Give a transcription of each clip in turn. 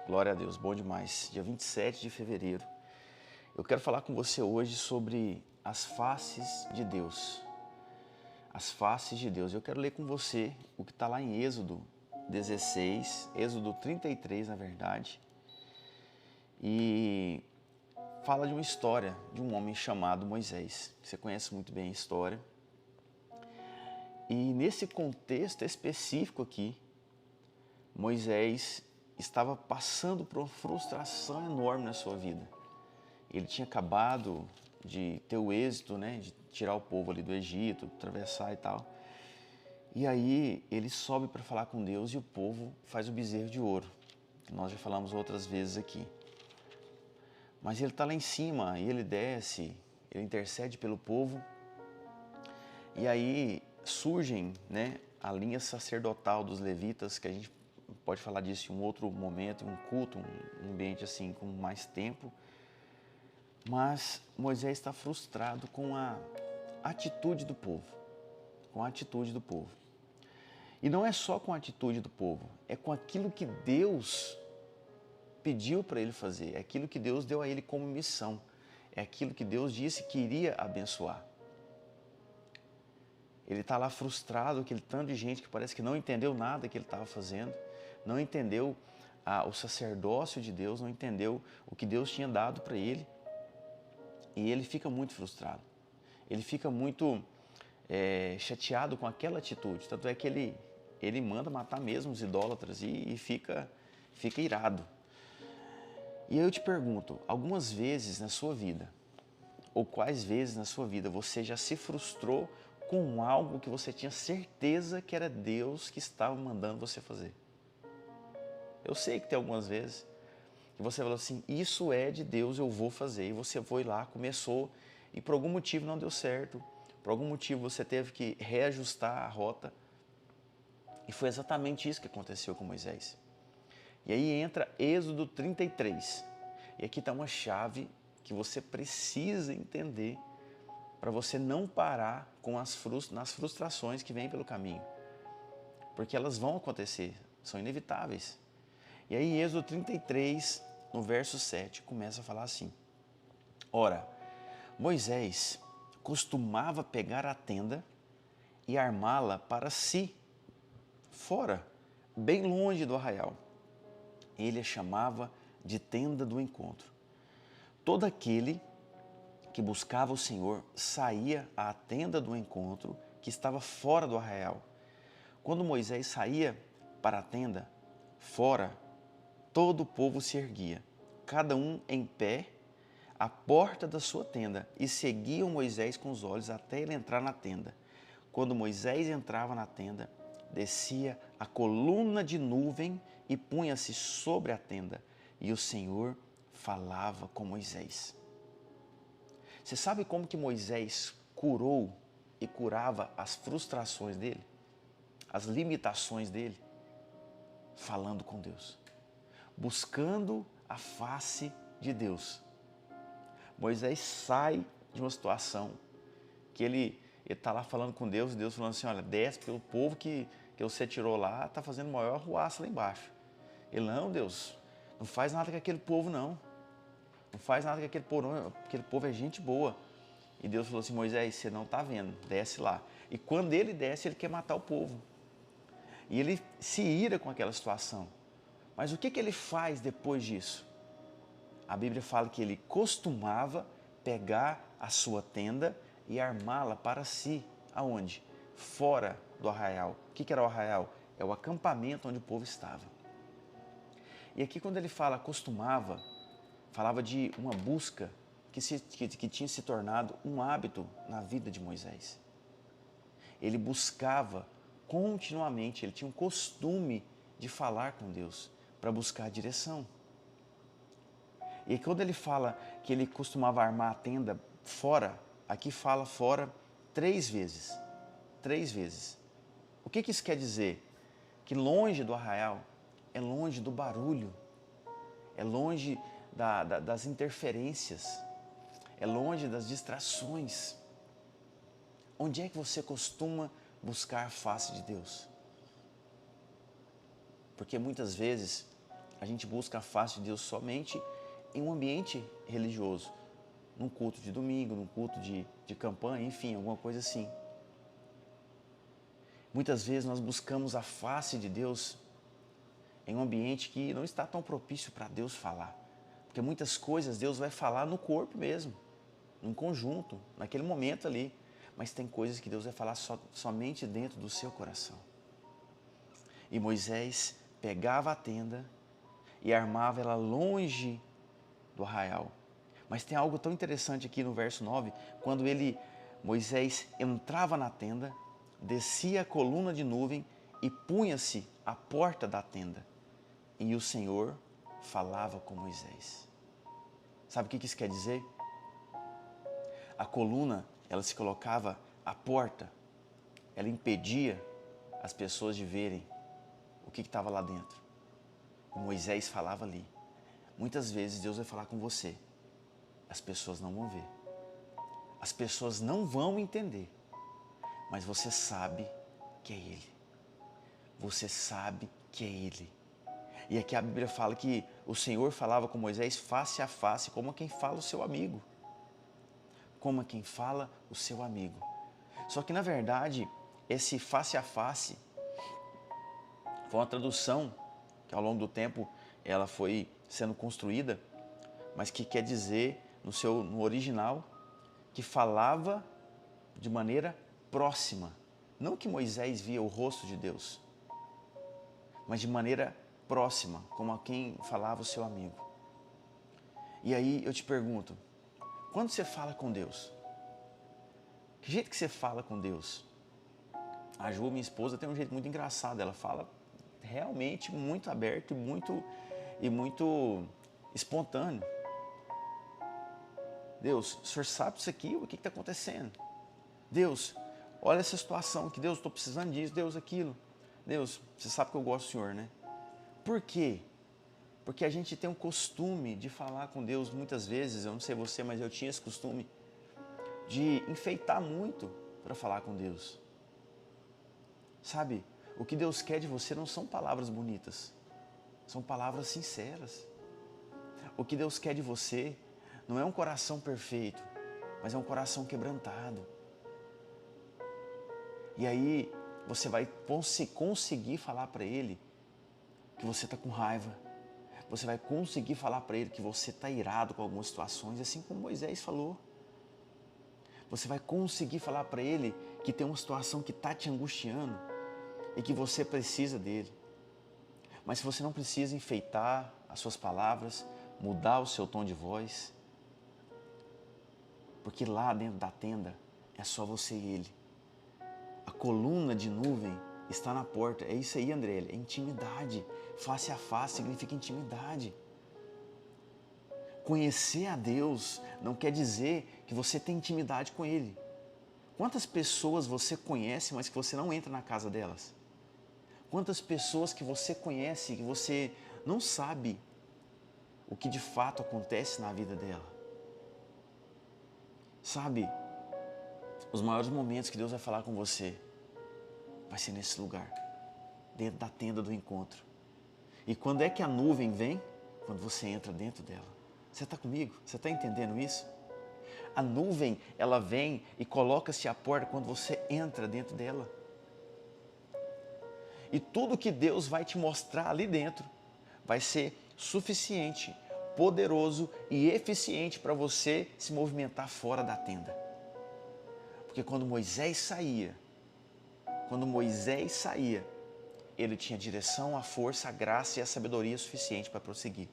Glória a Deus, bom demais. Dia 27 de fevereiro. Eu quero falar com você hoje sobre as faces de Deus. As faces de Deus. Eu quero ler com você o que está lá em Êxodo 16, Êxodo 33, na verdade. E fala de uma história de um homem chamado Moisés. Você conhece muito bem a história. E nesse contexto específico aqui, Moisés estava passando por uma frustração enorme na sua vida. Ele tinha acabado de ter o êxito, de tirar o povo ali do Egito, atravessar e tal. E aí ele sobe para falar com Deus e o povo faz o bezerro de ouro. Nós já falamos outras vezes aqui. Mas ele está lá em cima e ele desce, ele intercede pelo povo. E aí surgem, a linha sacerdotal dos levitas, que a gente pode falar disso em um outro momento, um culto, um ambiente assim com mais tempo. Mas Moisés está frustrado com a atitude do povo, com a atitude do povo. E não é só com a atitude do povo, é com aquilo que Deus pediu para ele fazer, é aquilo que Deus deu a ele como missão, é aquilo que Deus disse que iria abençoar. Ele está lá frustrado, aquele tanto de gente que parece que não entendeu nada que ele estava fazendo, não entendeu o sacerdócio de Deus, não entendeu o que Deus tinha dado para ele. E ele fica muito frustrado. Ele fica muito chateado com aquela atitude. Tanto é que ele manda matar mesmo os idólatras e fica irado. E aí eu te pergunto, algumas vezes na sua vida, ou quais vezes na sua vida você já se frustrou com algo que você tinha certeza que era Deus que estava mandando você fazer? Eu sei que tem algumas vezes que você falou assim, isso é de Deus, eu vou fazer. E você foi lá, começou e por algum motivo não deu certo. Por algum motivo você teve que reajustar a rota. E foi exatamente isso que aconteceu com Moisés. E aí entra Êxodo 33. E aqui está uma chave que você precisa entender para você não parar nas frustrações que vêm pelo caminho. Porque elas vão acontecer, são inevitáveis. E aí Êxodo 33, no verso 7, começa a falar assim. Ora, Moisés costumava pegar a tenda e armá-la para si, fora, bem longe do arraial. Ele a chamava de tenda do encontro. Todo aquele que buscava o Senhor saía à tenda do encontro que estava fora do arraial. Quando Moisés saía para a tenda, fora, todo o povo se erguia, cada um em pé, à porta da sua tenda, e seguiam Moisés com os olhos até ele entrar na tenda. Quando Moisés entrava na tenda, descia a coluna de nuvem e punha-se sobre a tenda, e o Senhor falava com Moisés. Você sabe como que Moisés curou e curava as frustrações dele? As limitações dele? Falando com Deus. Buscando a face de Deus. Moisés sai de uma situação que ele está lá falando com Deus, e Deus falando assim, olha, desce pelo povo que você tirou lá, está fazendo maior arruaça lá embaixo. Ele, não, Deus, não faz nada com aquele povo não. Não faz nada com aquele povo não, aquele povo é gente boa. E Deus falou assim, Moisés, você não está vendo, desce lá. E quando ele desce, ele quer matar o povo. E ele se ira com aquela situação. Mas o que ele faz depois disso? A Bíblia fala que ele costumava pegar a sua tenda e armá-la para si. Aonde? Fora do arraial. O que era o arraial? É o acampamento onde o povo estava. E aqui quando ele fala costumava, falava de uma busca que tinha se tornado um hábito na vida de Moisés. Ele buscava continuamente, ele tinha um costume de falar com Deus para buscar a direção. E quando ele fala que ele costumava armar a tenda fora, aqui fala fora 3 vezes. 3 vezes. O que isso quer dizer? Que longe do arraial é longe do barulho, é longe das interferências, é longe das distrações. Onde é que você costuma buscar a face de Deus? Porque muitas vezes a gente busca a face de Deus somente em um ambiente religioso, num culto de domingo, num culto de campanha, enfim, alguma coisa assim. Muitas vezes nós buscamos a face de Deus em um ambiente que não está tão propício para Deus falar. Porque muitas coisas Deus vai falar no corpo mesmo, num conjunto, naquele momento ali. Mas tem coisas que Deus vai falar somente dentro do seu coração. E Moisés pegava a tenda e armava ela longe do arraial. Mas tem algo tão interessante aqui no verso 9, quando Moisés entrava na tenda, descia a coluna de nuvem e punha-se à porta da tenda. E o Senhor falava com Moisés. Sabe o que isso quer dizer? A coluna, ela se colocava à porta, ela impedia as pessoas de verem o que estava lá dentro. E Moisés falava ali. Muitas vezes Deus vai falar com você, as pessoas não vão ver. As pessoas não vão entender, mas você sabe que é Ele. Você sabe que é Ele. E aqui a Bíblia fala que o Senhor falava com Moisés face a face, como quem fala o seu amigo. Como quem fala o seu amigo. Só que na verdade, esse face a face foi uma tradução que ao longo do tempo ela foi sendo construída, mas que quer dizer no original que falava de maneira próxima. Não que Moisés via o rosto de Deus, mas de maneira próxima, como a quem falava o seu amigo. E aí eu te pergunto, quando você fala com Deus, que jeito que você fala com Deus? A Ju, minha esposa, tem um jeito muito engraçado, ela fala realmente muito aberto e muito espontâneo. Deus, o Senhor sabe isso aqui? O que está acontecendo? Deus, olha essa situação, que Deus, estou precisando disso, Deus, aquilo. Deus, você sabe que eu gosto do Senhor, né? Por quê? Porque a gente tem um costume de falar com Deus muitas vezes, eu não sei você, mas eu tinha esse costume de enfeitar muito para falar com Deus. Sabe, o que Deus quer de você não são palavras bonitas, são palavras sinceras. O que Deus quer de você não é um coração perfeito, mas é um coração quebrantado. E aí você vai conseguir falar para Ele que você está com raiva. Você vai conseguir falar para Ele que você está irado com algumas situações, assim como Moisés falou. Você vai conseguir falar para Ele que tem uma situação que está te angustiando e que você precisa dEle. Mas você não precisa enfeitar as suas palavras, mudar o seu tom de voz, porque lá dentro da tenda é só você e Ele. A coluna de nuvem está na porta. É isso aí, André, é intimidade. Face a face significa intimidade. Conhecer a Deus não quer dizer que você tem intimidade com Ele. Quantas pessoas você conhece, mas que você não entra na casa delas? Quantas pessoas que você conhece que você não sabe o que de fato acontece na vida dela? Sabe, os maiores momentos que Deus vai falar com você vai ser nesse lugar, dentro da tenda do encontro. E quando é que a nuvem vem? Quando você entra dentro dela. Você está comigo? Você está entendendo isso? A nuvem, ela vem e coloca-se à porta quando você entra dentro dela. E tudo que Deus vai te mostrar ali dentro vai ser suficiente, poderoso e eficiente para você se movimentar fora da tenda. Porque quando Moisés saía, ele tinha direção, a força, a graça e a sabedoria suficiente para prosseguir.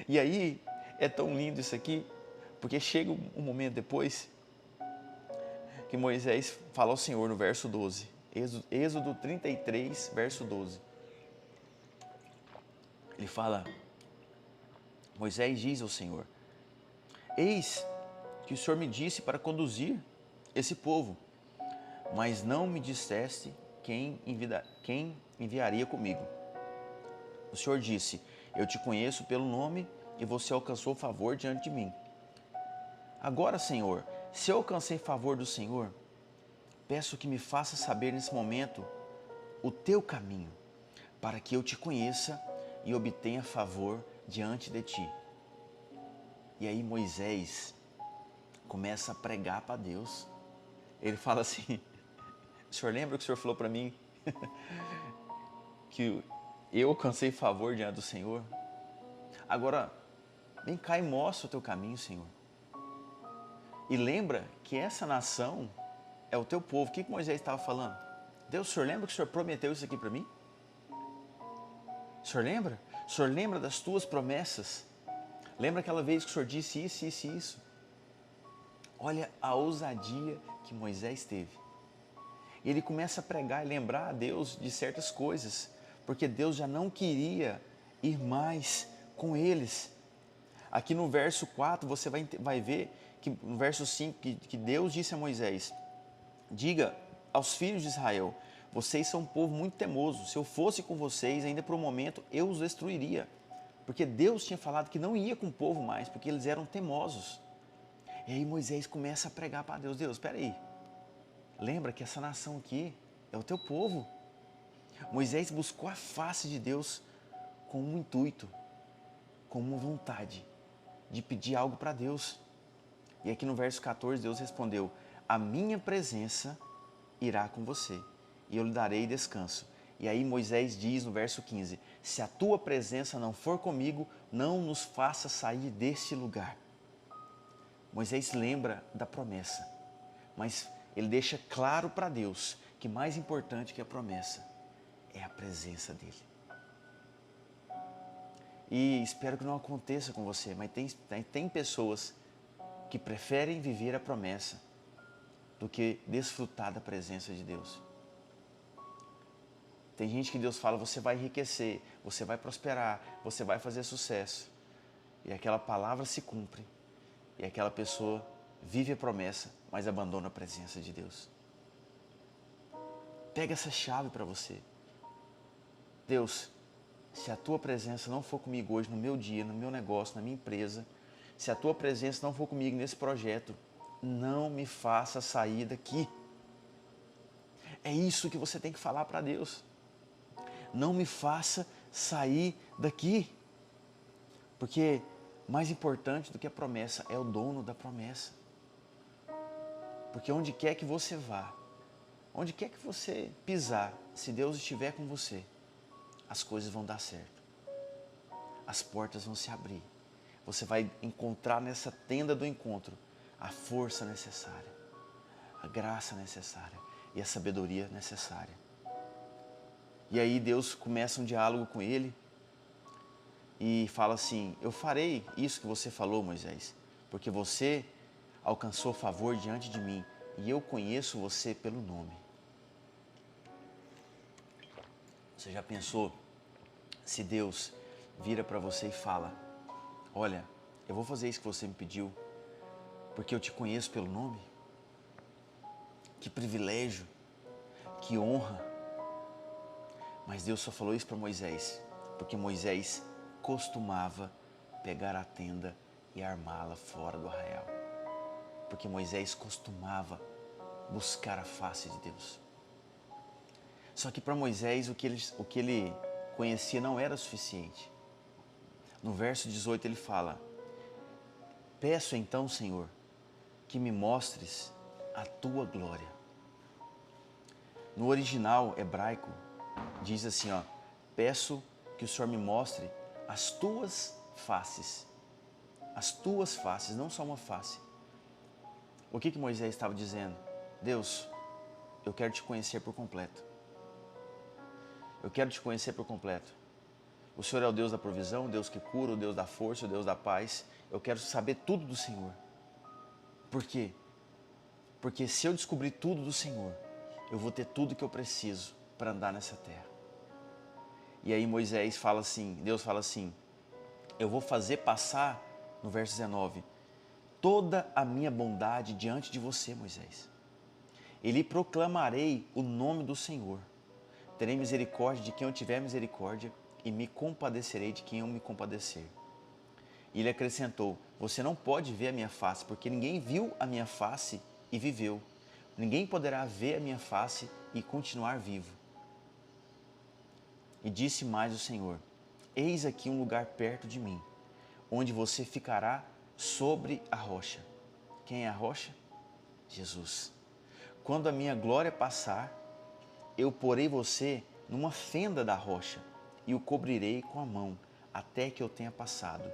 E aí, é tão lindo isso aqui, porque chega um momento depois que Moisés fala ao Senhor no verso 12, Êxodo 33, verso 12. Ele fala, Moisés diz ao Senhor, eis que o Senhor me disse para conduzir esse povo, mas não me disseste quem enviaria comigo. O Senhor disse, eu te conheço pelo nome e você alcançou favor diante de mim. Agora, Senhor, se eu alcancei favor do Senhor, peço que me faça saber nesse momento o teu caminho, para que eu te conheça e obtenha favor diante de ti. E aí Moisés começa a pregar para Deus. Ele fala assim, o senhor lembra que o senhor falou para mim que eu alcancei favor diante do Senhor? Agora, vem cá e mostra o teu caminho, Senhor. E lembra que essa nação é o teu povo. O que Moisés estava falando? Deus, o senhor lembra que o senhor prometeu isso aqui para mim? O senhor lembra? O senhor lembra das tuas promessas? Lembra aquela vez que o senhor disse isso, isso e isso? Olha a ousadia que Moisés teve. E ele começa a pregar e lembrar a Deus de certas coisas, porque Deus já não queria ir mais com eles. Aqui no verso 4 você vai ver que no verso 5 que Deus disse a Moisés: diga aos filhos de Israel, vocês são um povo muito temoso, se eu fosse com vocês, ainda por um momento eu os destruiria. Porque Deus tinha falado que não ia com o povo mais, porque eles eram temosos. E aí Moisés começa a pregar para Deus: Deus, espera aí, lembra que essa nação aqui é o teu povo. Moisés buscou a face de Deus com um intuito, com uma vontade de pedir algo para Deus. E aqui no verso 14 Deus respondeu: a minha presença irá com você e eu lhe darei descanso. E aí Moisés diz no verso 15: se a tua presença não for comigo, não nos faça sair deste lugar. Moisés lembra da promessa, mas ele deixa claro para Deus que mais importante que a promessa é a presença dele. E espero que não aconteça com você, mas tem pessoas que preferem viver a promessa do que desfrutar da presença de Deus. Tem gente que Deus fala: você vai enriquecer, você vai prosperar, você vai fazer sucesso. E aquela palavra se cumpre. E aquela pessoa vive a promessa, mas abandona a presença de Deus. Pega essa chave para você. Deus, se a tua presença não for comigo hoje no meu dia, no meu negócio, na minha empresa, se a tua presença não for comigo nesse projeto, não me faça sair daqui. É isso que você tem que falar para Deus. Não me faça sair daqui. Porque mais importante do que a promessa é o dono da promessa. Porque onde quer que você vá, onde quer que você pisar, se Deus estiver com você, as coisas vão dar certo. As portas vão se abrir. Você vai encontrar nessa tenda do encontro a força necessária, a graça necessária e a sabedoria necessária. E aí Deus começa um diálogo com ele e fala assim: eu farei isso que você falou, Moisés, porque você alcançou favor diante de mim e eu conheço você pelo nome. Você já pensou se Deus vira para você e fala: olha, eu vou fazer isso que você me pediu, porque eu te conheço pelo nome? Que privilégio, que honra. Mas Deus só falou isso para Moisés, porque Moisés costumava pegar a tenda e armá-la fora do arraial. Porque Moisés costumava buscar a face de Deus. Só que para Moisés o que ele conhecia não era suficiente. No verso 18 ele fala: peço então, Senhor, que me mostres a tua glória. No original hebraico diz assim, ó: peço que o Senhor me mostre as tuas faces. As tuas faces, não só uma face. O que Moisés estava dizendo? Deus, eu quero te conhecer por completo. Eu quero te conhecer por completo. O Senhor é o Deus da provisão, o Deus que cura, o Deus da força, o Deus da paz. Eu quero saber tudo do Senhor. Por quê? Porque se eu descobrir tudo do Senhor, eu vou ter tudo que eu preciso para andar nessa terra. E aí Moisés fala assim, Deus fala assim: eu vou fazer passar, no verso 19, toda a minha bondade diante de você, Moisés. E lhe proclamarei o nome do Senhor. Terei misericórdia de quem eu tiver misericórdia e me compadecerei de quem eu me compadecer. E ele acrescentou: você não pode ver a minha face, porque ninguém viu a minha face e viveu. Ninguém poderá ver a minha face e continuar vivo. E disse mais o Senhor: Eis aqui um lugar perto de mim, onde você ficará sobre a rocha. Quem é a rocha? Jesus. Quando a minha glória passar, eu porei você numa fenda da rocha e o cobrirei com a mão, até que eu tenha passado.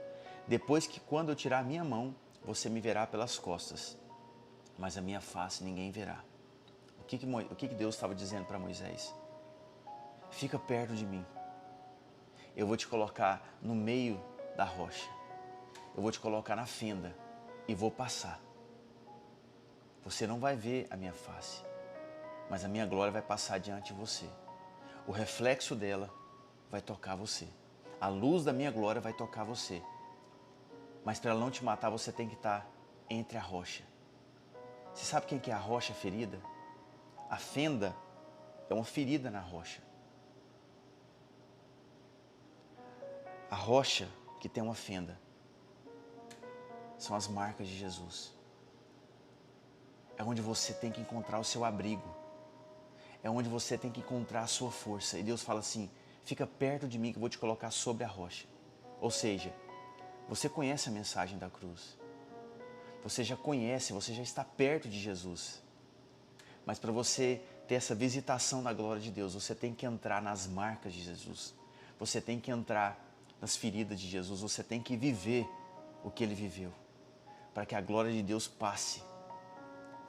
Depois que quando eu tirar a minha mão, você me verá pelas costas, mas a minha face ninguém verá. O que Deus estava dizendo para Moisés? Fica perto de mim. Eu vou te colocar no meio da rocha. Eu vou te colocar na fenda e vou passar. Você não vai ver a minha face, mas a minha glória vai passar diante de você. O reflexo dela vai tocar você. A luz da minha glória vai tocar você. Mas para ela não te matar, você tem que estar entre a rocha. Você sabe quem que é a rocha ferida? A fenda é uma ferida na rocha. A rocha que tem uma fenda são as marcas de Jesus. É onde você tem que encontrar o seu abrigo. É onde você tem que encontrar a sua força. E Deus fala assim, fica perto de mim que eu vou te colocar sobre a rocha. Ou seja, você conhece a mensagem da cruz. Você já conhece, você já está perto de Jesus. Mas para você ter essa visitação da glória de Deus, você tem que entrar nas marcas de Jesus. Você tem que entrar nas feridas de Jesus. Você tem que viver o que Ele viveu. Para que a glória de Deus passe.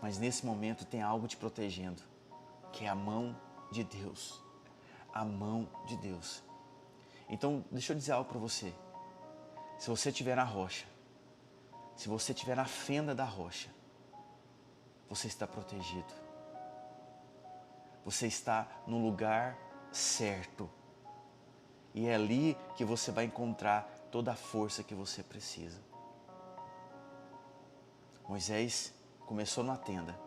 Mas nesse momento tem algo te protegendo, que é a mão de Deus. A mão de Deus. Então, deixa eu dizer algo para você. Se você estiver na rocha, se você estiver na fenda da rocha, você está protegido. Você está no lugar certo. E é ali que você vai encontrar toda a força que você precisa. Moisés começou na tenda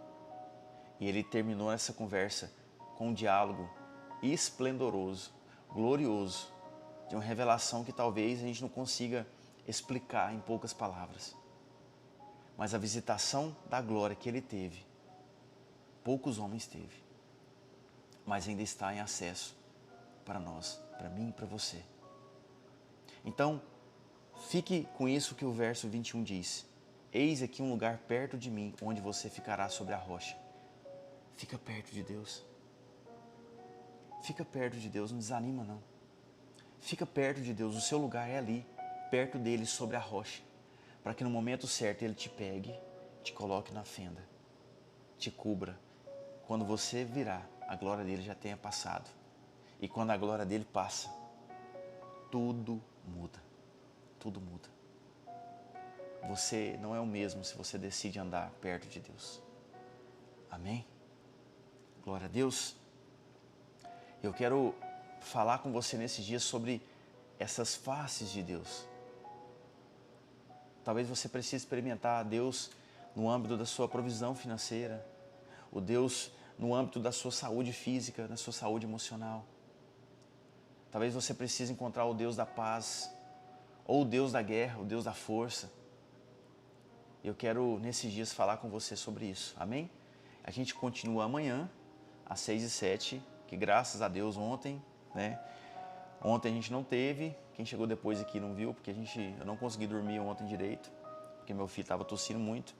e ele terminou essa conversa com um diálogo esplendoroso, glorioso, de uma revelação que talvez a gente não consiga explicar em poucas palavras. Mas a visitação da glória que ele teve, poucos homens teve, mas ainda está em acesso para nós, para mim e para você. Então, fique com isso que o verso 21 diz. Eis aqui um lugar perto de mim, onde você ficará sobre a rocha. Fica perto de Deus. Fica perto de Deus, não desanima não. Fica perto de Deus, o seu lugar é ali, perto dele, sobre a rocha. Para que no momento certo Ele te pegue, te coloque na fenda, te cubra. Quando você virar, a glória dele já tenha passado. E quando a glória dele passa, tudo muda. Tudo muda. Você não é o mesmo se você decide andar perto de Deus. Amém? Glória a Deus. Eu quero falar com você nesses dias sobre essas faces de Deus. Talvez você precise experimentar a Deus no âmbito da sua provisão financeira, o Deus no âmbito da sua saúde física, da sua saúde emocional. Talvez você precise encontrar o Deus da paz, ou o Deus da guerra, o Deus da força. Eu quero, nesses dias, falar com você sobre isso. Amém? A gente continua amanhã, às 6h07, que graças a Deus ontem, Ontem a gente não teve, quem chegou depois aqui não viu, porque eu não consegui dormir ontem direito, porque meu filho estava tossindo muito.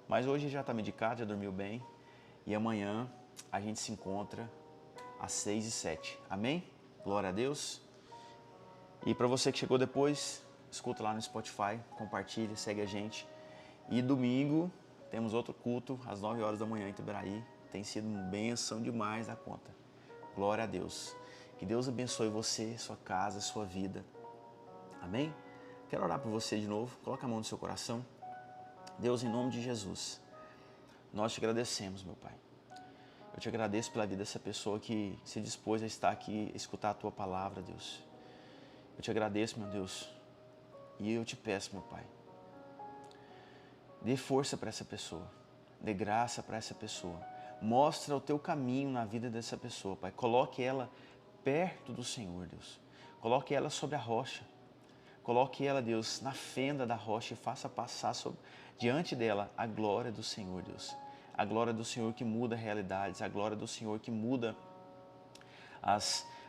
Mas hoje já está medicado, já dormiu bem. E amanhã a gente se encontra às 6h07. Amém? Glória a Deus. E para você que chegou depois, escuta lá no Spotify, compartilha, segue a gente. E domingo temos outro culto às 9h da manhã em Itabraí. Tem sido uma bênção demais da conta. Glória a Deus. Que Deus abençoe você, sua casa, sua vida. Amém? Quero orar por você de novo. Coloca a mão no seu coração. Deus, em nome de Jesus, nós te agradecemos, meu Pai. Eu te agradeço pela vida dessa pessoa que se dispôs a estar aqui, a escutar a Tua palavra, Deus. Eu te agradeço, meu Deus. E eu te peço, meu Pai, dê força para essa pessoa. Dê graça para essa pessoa. Mostra o Teu caminho na vida dessa pessoa, Pai. Coloque ela perto do Senhor, Deus. Coloque ela sobre a rocha. Coloque ela, Deus, na fenda da rocha e faça passar diante dela a glória do Senhor, Deus. A glória do Senhor que muda realidades, a glória do Senhor que muda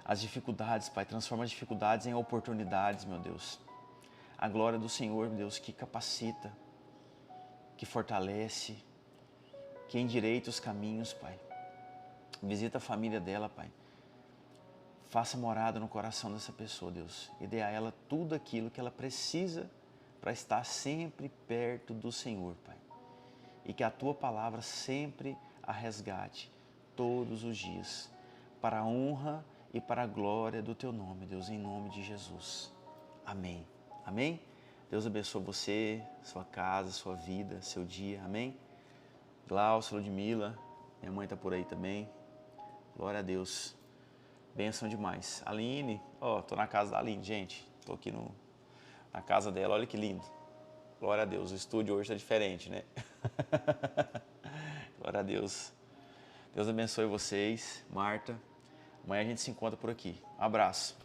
as dificuldades, Pai. Transforma as dificuldades em oportunidades, meu Deus. A glória do Senhor, meu Deus, que capacita, que fortalece, que endireita os caminhos, Pai. Visita a família dela, Pai. Faça morada no coração dessa pessoa, Deus. E dê a ela tudo aquilo que ela precisa para estar sempre perto do Senhor, Pai. E que a Tua palavra sempre a resgate, todos os dias, para a honra e para a glória do Teu nome, Deus, em nome de Jesus. Amém. Amém? Deus abençoe você, sua casa, sua vida, seu dia. Amém? Glaucio, Ludmila, minha mãe está por aí também. Glória a Deus. Bênção demais. Aline, tô na casa da Aline, gente. Tô aqui na casa dela, olha que lindo. Glória a Deus, o estúdio hoje está diferente, né? Glória a Deus. Deus abençoe vocês, Marta. Amanhã a gente se encontra por aqui. Um abraço.